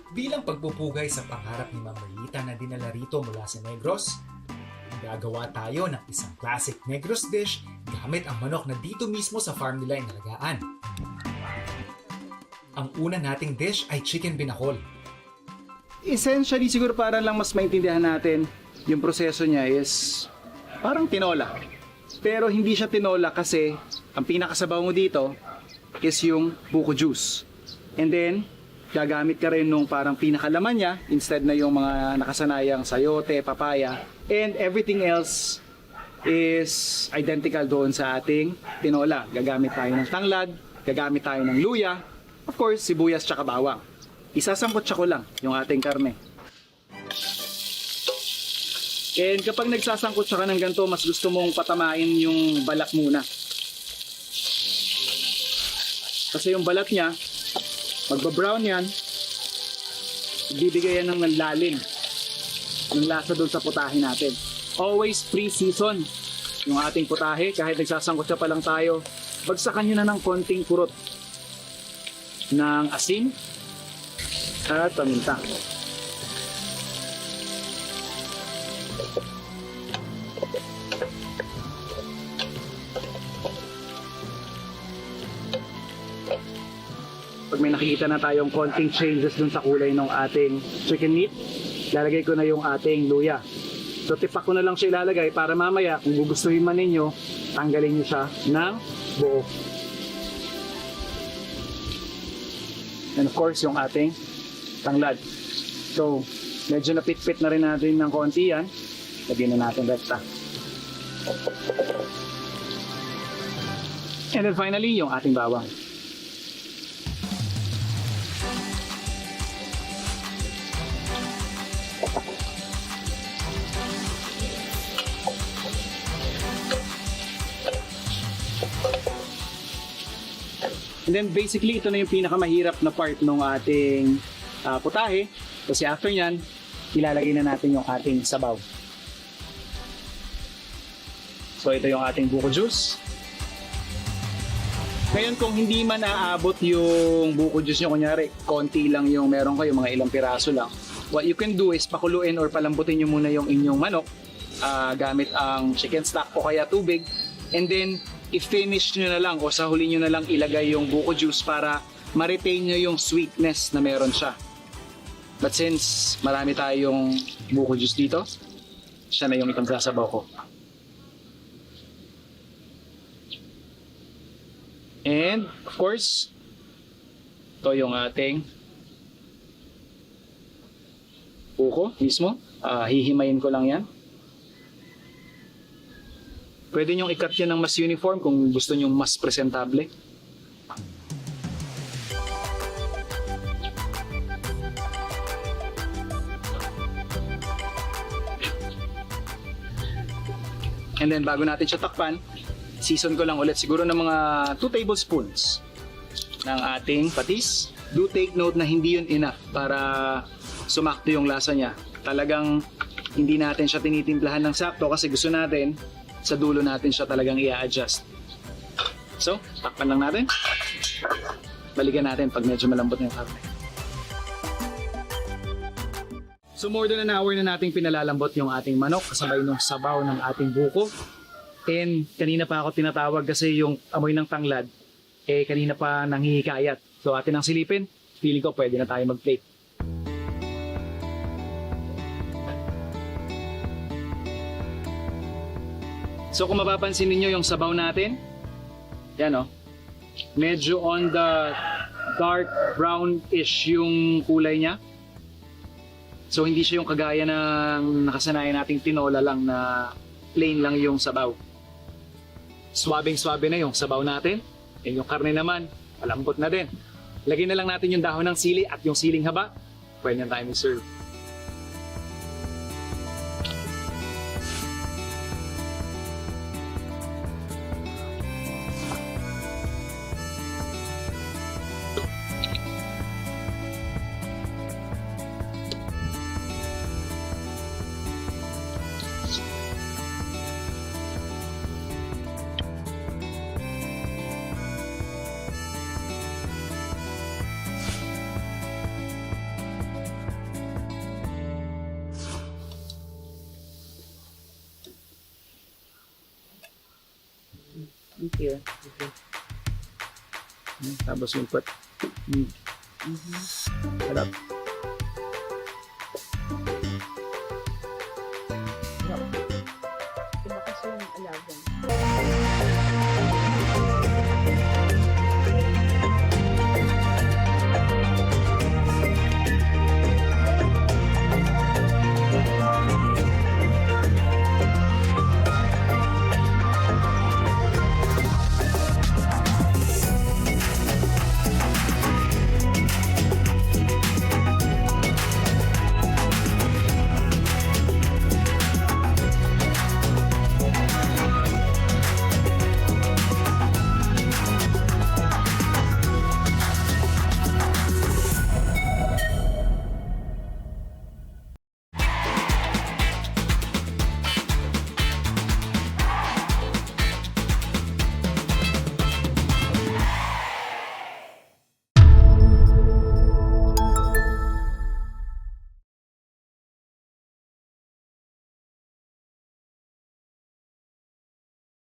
Bilang pagpupugay sa pangarap ni Ma'am Merlita na dinala rito mula sa Negros, gagawa tayo ng isang classic Negros dish gamit ang manok na dito mismo sa farm nila inalagaan. Ang una nating dish ay chicken binakol. Essentially, siguro para lang mas maintindihan natin, yung proseso niya is parang tinola. Pero hindi siya tinola kasi ang pinakasabaw mo dito is yung buko juice. And then, gagamit ka rin nung parang pinakalaman niya instead na yung mga nakasanayang sayote, papaya, and everything else is identical doon sa ating tinola. Gagamit tayo ng tanglad, gagamit tayo ng luya, of course, sibuyas tsaka bawang. Isasangkotsa ko lang yung ating karne. And kapag nagsasangkotsa ka ng ganito, mas gusto mong patamain yung balat muna. Kasi yung balat niya, magba-brown yan, ibibigay yan ng lalim ng lasa doon sa putahe natin. Always pre-season yung ating putahe. Kahit nagsasangkotsa pa lang tayo, bagsakan nyo na ng konting kurot ng asin at paminta. Pag may nakikita na tayong konting changes dun sa kulay ng ating chicken meat, lalagay ko na yung ating luya. So tipak ko na lang siya ilalagay para mamaya kung gugustuhin man ninyo, tanggalin nyo siya ng buo. And of course, yung ating tanglad. So, medyo napit-pit na rin natin ng konti yan. Lagyan na natin rekta. And then finally, yung ating bawang. And then basically, ito na yung pinakamahirap na part ng ating putahe. Kasi after nyan, ilalagay na natin yung ating sabaw. So ito yung ating buko juice. Ngayon kung hindi man aabot yung buko juice nyo, kunyari, konti lang yung meron kayo, mga ilang piraso lang. What you can do is pakuluin or palambutin nyo muna yung inyong manok gamit ang chicken stock o kaya tubig. And then, i-finish nyo na lang o sa huli nyo na lang ilagay yung buko juice para ma-retain nyo yung sweetness na meron siya. But since marami tayong buko juice dito, siya na yung ipagsasabaw ko. And of course, ito yung ating buko mismo. Hihimayin ko lang yan. Pwede nyong i-cut yan ng mas uniform kung gusto nyong mas presentable. And then bago natin siya takpan, season ko lang ulit siguro ng mga 2 tablespoons ng ating patis. Do take note na hindi yun enough para sumakto yung lasa niya. Talagang hindi natin siya tinitimplahan ng sakto kasi gusto natin sa dulo natin siya talagang i-adjust. So, takpan lang natin. Balikan natin pag medyo malambot na yung karne. So, more than an hour na nating pinalalambot yung ating manok kasabay nung sabaw ng ating buko. And kanina pa ako tinatawag kasi yung amoy ng tanglad, kanina pa nanghihikayat. So, atin ang silipin. Feeling ko pwede na tayo mag-plate. So kung mapapansin niyo yung sabaw natin, yan o, medyo on the dark brown-ish yung kulay niya. So hindi siya yung kagaya ng nakasanayan nating tinola lang na plain lang yung sabaw. Swabing-swabe na yung sabaw natin. And yung karne naman, malambot na din. Lagyan na lang natin yung dahon ng sili at yung siling haba. Pwede na tayo mag-serve. Thank you. Okay. Tapos yung put. Sarap.